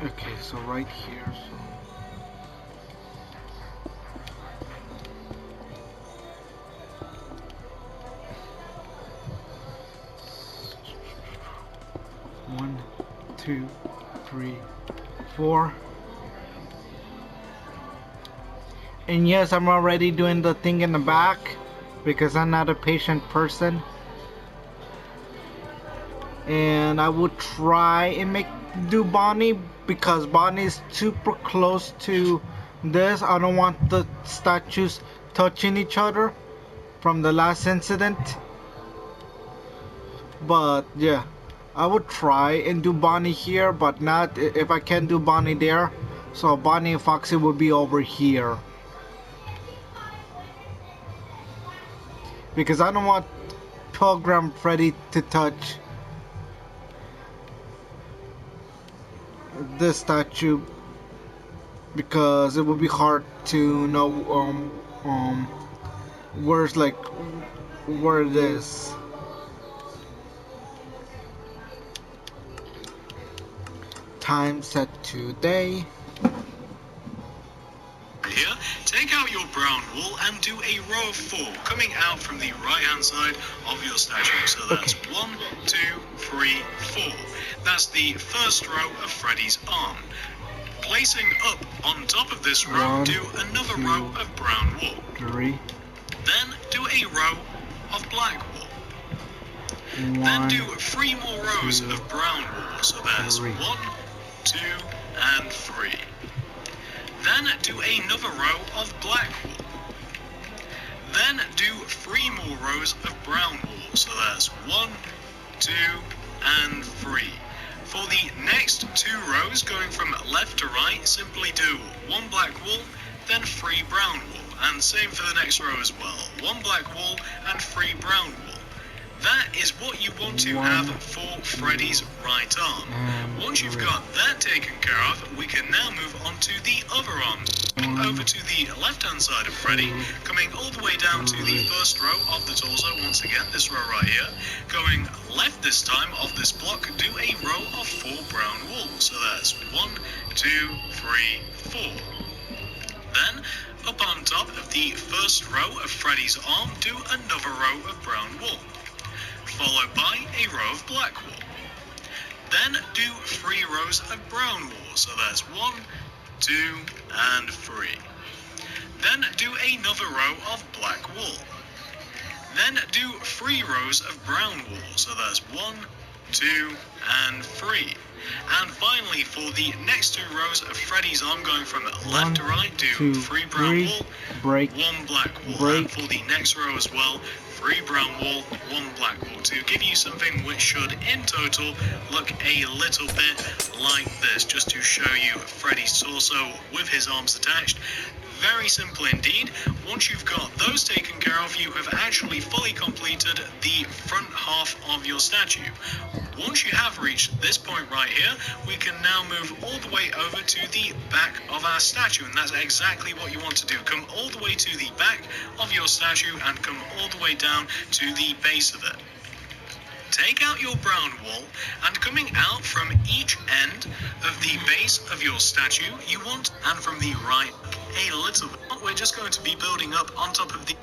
Okay, so right here, so one, two, three, four. And yes, I'm already doing the thing in the back because I'm not a patient person. And I would try and do Bonnie because Bonnie's super close to this. I don't want the statues touching each other from the last incident. But yeah, I would try and do Bonnie here, but not if I can't do Bonnie there. So Bonnie and Foxy will be over here. Because I don't want Pilgrim Freddy to touch this statue because it would be hard to know where's like where it is. Time set to day. Here, take out your brown wool and do a row of 4 coming out from the right hand side of your statue. So that's Okay. 1, 2, 3, 4. That's the first row of Freddy's arm. Placing up on top of this row, One, do another two, row of brown wool. 3. Then do a row of black wool. Then One, do 3 more rows 2, of brown wool. So there's 3. 1, 2, and 3. Then do another row of black wool. Then do 3 more rows of brown wool. So that's 1, 2, and 3. For the next 2 rows, going from left to right, simply do 1 black wool, then 3 brown wool. And same for the next row as well. 1 black wool and 3 brown wool. That is what you want to have for Freddy's right arm. Once you've got that taken care of, we can now move on to the other arm. Over to the left-hand side of Freddy, coming all the way down to the first row of the torso, once again, this row right here. Going left this time of this block, do a row of 4 brown wool. So that's 1, 2, 3, 4. Then, up on top of the first row of Freddy's arm, do another row of brown wool, followed by a row of black wool. Then do 3 rows of brown wool, so that's 1, 2, and 3. Then do another row of black wool. Then do 3 rows of brown wool, so that's 1, 2, and 3. And finally, for the next 2 rows of Freddy's arm, going from left to right, do 3 brown wool, break, 1 black wool. break. And for the next row as well, 3 brown wool, 1 black wool, to give you something which should, in total, look a little bit like this, just to show you Freddy's torso with his arms attached. Very simple indeed. Once you've got those taken care of, you have actually fully completed the front half of your statue. Once you have reached this point right here, we can now move all the way over to the back of our statue, and that's exactly what you want to do. Come all the way to the back of your statue and come all the way down to the base of it. Take out your brown wool, and coming out from each end of the base of your statue, you want, and from the right, a little bit. We're just going to be building up on top of the...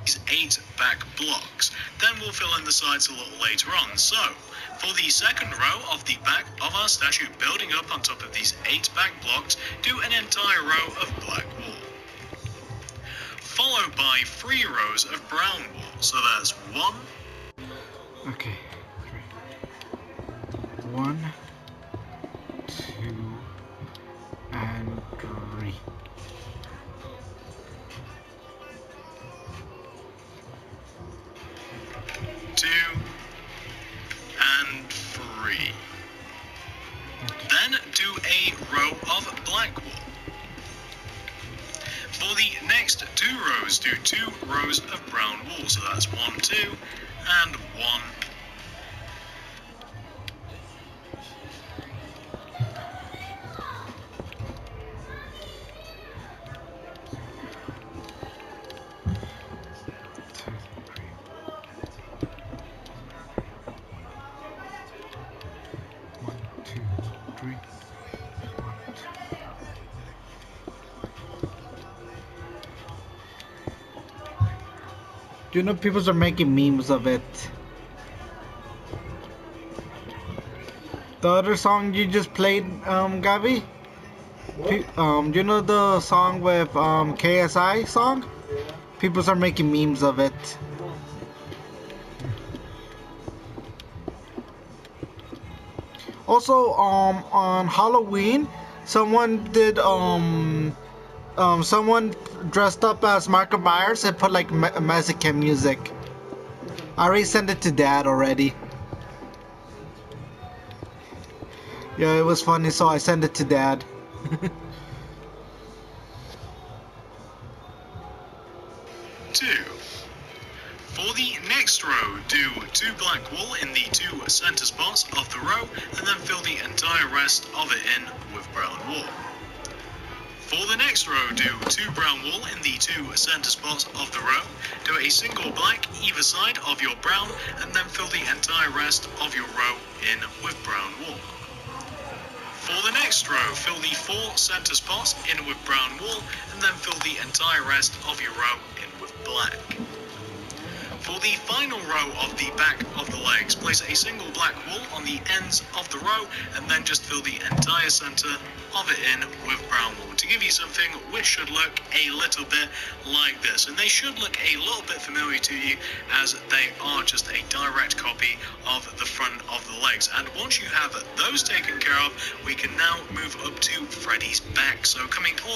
these 8 back blocks. Then we'll fill in the sides a little later on. So, for the second row of the back of our statue, building up on top of these 8 back blocks, do an entire row of black wool, followed by 3 rows of brown wool. So that's 1, Okay. 1, 2, and 3. two, and 3. a row of black wool. For the next 2 rows, do 2 rows of brown wool. So that's 1, 2, and 1. You know, people are making memes of it. The other song you just played, Gavi? You know the song with KSI song? People are making memes of it. Also, on Halloween, someone did someone dressed up as Michael Myers and put like Mexican music. I already sent it to Dad already. Yeah, it was funny, so I sent it to Dad. 2. For the next row, do 2 black wool in the 2 center spots of the row, and then fill the entire rest of it in with brown wool. For the next row, do 2 brown wool in the 2 center spots of the row, do a single black either side of your brown, and then fill the entire rest of your row in with brown wool. For the next row, fill the 4 center spots in with brown wool, and then fill the entire rest of your row in with black. For the final row of the back of the legs, place a single black wool on the ends of the row, and then just fill the entire center of it in with brown wool to give you something which should look a little bit like this. And they should look a little bit familiar to you, as they are just a direct copy of the front of the legs. And once you have those taken care of, we can now move up to Freddy's back. So coming all the